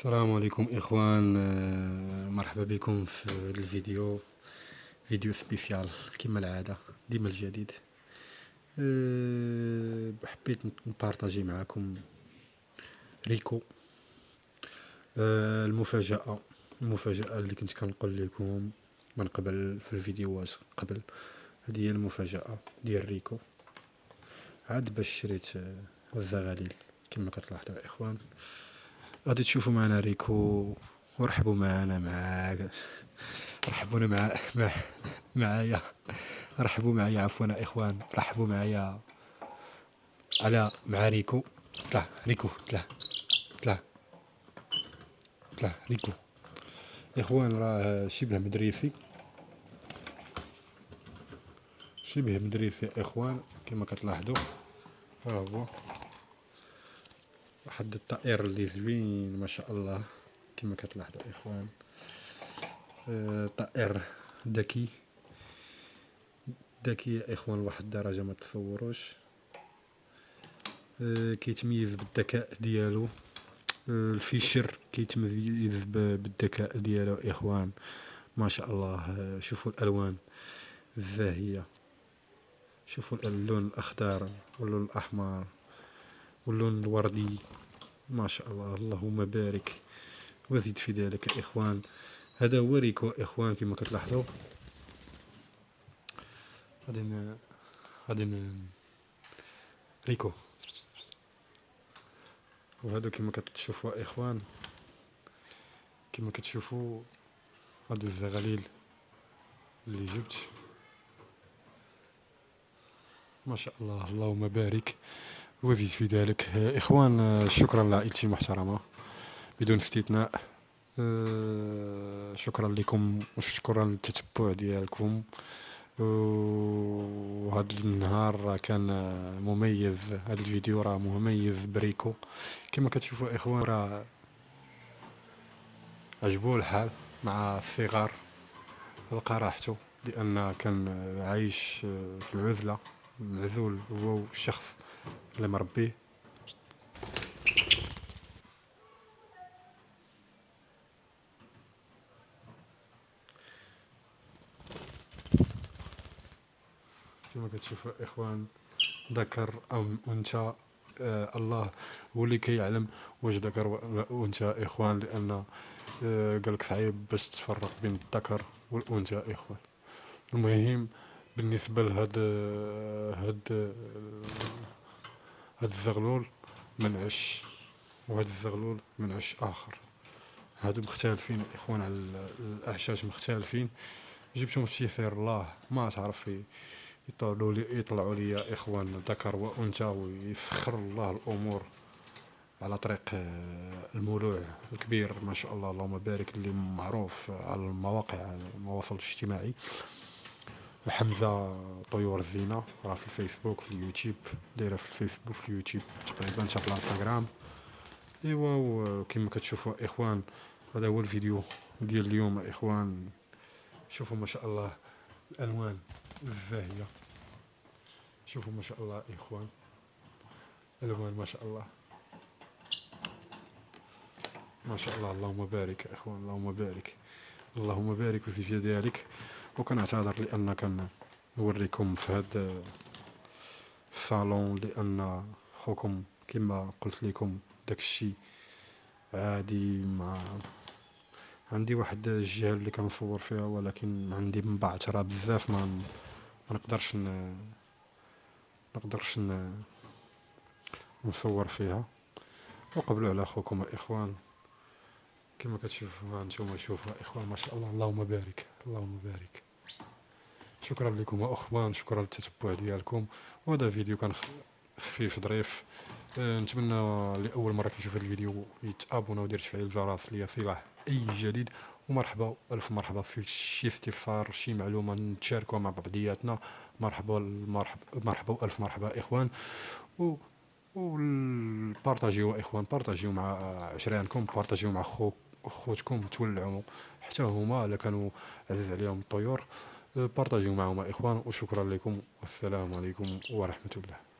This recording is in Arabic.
السلام عليكم إخوان، مرحبا بكم في هذا الفيديو. فيديو سبيسيال كما العادة، ديما الجديد. حبيت نبارطاجي معكم ريكو. المفاجأة اللي كنت كنقول لكم من قبل في الفيديوهات قبل، هذه هي المفاجأة ديال ريكو. عاد باش شريت الزغاليل كما كتلاحظوا يا إخوان. غادي تشوفوا معنا ريكو، ورحبوا معنا رحبونا معايا. رحبوا معايا، عفوا اخوان، رحبوا معايا مع ريكو. طلع ريكو، طلع ريكو. اخوان راه شبه مدرسي اخوان كما كتلاحظوا. ها هو واحد الطائر اللي زوين ما شاء الله كما كتلاحظوا اخوان. طائر ذكي يا اخوان لواحد الدرجه ما تصوروش. كيتميز بالذكاء ديالو. الفيشر كيتميز بالذكاء ديالو اخوان ما شاء الله. شوفوا الالوان الزاهيه، شوفوا اللون الاخضر واللون الاحمر واللون الوردي ما شاء الله. اللهم بارك وزيد في ذلك يا اخوان. هذا هو ريكو اخوان كما كتلاحظوا. غادي ريكو. وهذا كما كتشوفوا اخوان، كما كتشوفوا هادو الزغاليل اللي جبت ما شاء الله. اللهم بارك وزيد في ذلك اخوان. شكرا لعائلتي المحترمه بدون استثناء. شكرا لكم وشكرا للتتبع ديالكم. وهذا النهار كان مميز، هذا الفيديو راه مميز بريكو كما كتشوفوا اخوان. راه عجبوه الحال مع الصغار، لقى راحته لان كان عايش في العزله، معزول هو والشخص اللي مربيه. كما كتشوفوا اخوان، ذكر ام انثى، الله هو اللي كيعلم واش ذكر ولا انثى اخوان، لان قالك صعيب باش تفرق بين الذكر والانثى اخوان. المهم بالنسبه لهاد هاد الزغلول منعش، وهاد الزغلول منعش اخر. هادو مختلفين اخوان على الاعشاش، مختلفين. جبتهم في خير الله ما تعرف يطلعوا لي يا اخوان ذكر وانثى، ويسخر الله الامور على طريق المولوع الكبير ما شاء الله اللهم بارك، اللي معروف على المواقع التواصل الاجتماعي. حمزه طيور الزينه راه في الفيسبوك في اليوتيوب، دايره في الفيسبوك في اليوتيوب تقريبا حتى في الانستغرام. ايوا وكما كتشوفوا اخوان، هذا هو الفيديو ديال اليوم اخوان. شوفوا ما شاء الله الالوان الزاهيه، شوفوا ما شاء الله اخوان، الوان ما شاء الله ما شاء الله. اللهم بارك يا اخوان، اللهم بارك، اللهم بارك وزيد في ذلك. وكنعتذر لان كنوريكم في هذا الصالون، لان خوكم كما قلت لكم داك الشيء عادي. مع عندي واحد الجهه اللي كنصور فيها، ولكن عندي مبعثره بزاف ما نقدرش نصور فيها. وقبلوا على اخوكم اخوان كما كتشوفوا هانتوما. شوفوا اخوان ما شاء الله، اللهم بارك، اللهم بارك. شكرا لكم اخوان، شكرا للتتبع ديالكم. وهذا فيديو كان خفيف ظريف. نتمنى لاول مره كيشوف هذا الفيديو يتابونا ويدير تفعيل الجرس ليصله اي جديد. ومرحبا الف مرحبا في شي استفسار شي معلومه نتشاركوها مع بعضياتنا. مرحبا مرحبا والف مرحبا اخوان. بارطاجيو اخوان، بارطاجيو مع عشرانكم، بارطاجيو مع خوتكم، تولعوا حتى هما الا كانوا عزيز عليهم الطيور. بارطاجيو معهم اخوان. وشكرا لكم والسلام عليكم ورحمه الله.